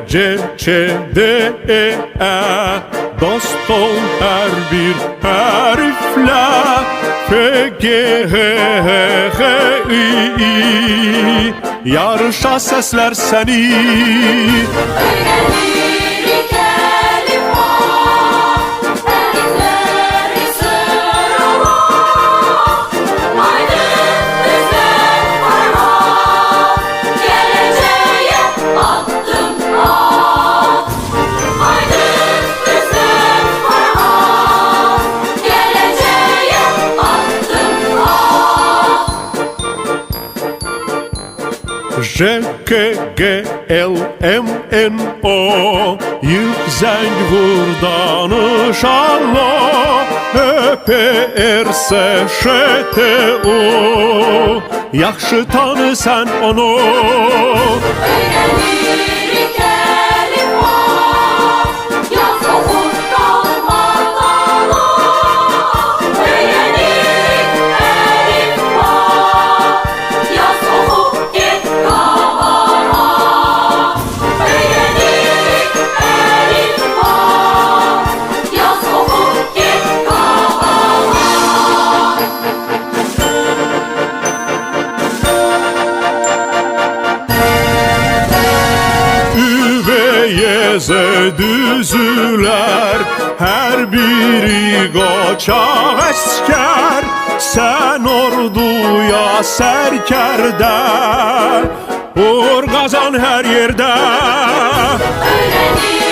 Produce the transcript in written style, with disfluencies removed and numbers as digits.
C, Ç, D, E, dost ol her bir harfle. F, G, H, H, H, I, yarışa sesler seni. Öğrenirik elif var, elifleri sırala. Haydi bizden parmak, geleceğe adım at. Haydi bizden parmak, geleceğe adım at. J, K, G, L, M, N, O, yüksek vur danışanla. P, R, S, Ş, T, U, yaxşı tanı sen onu. Öğrenirik elif var, yaz okur kalmadan. Öğrenirik elif var, yaz okur git kalmadan. Öğrenirik elif var, yaz okur git kalmadan. Ü ve Y, Z düzüler, her biri qaçaq əskər. Sən orduya sərkərdə, uğur qazan hər yerdə. Öğrenirik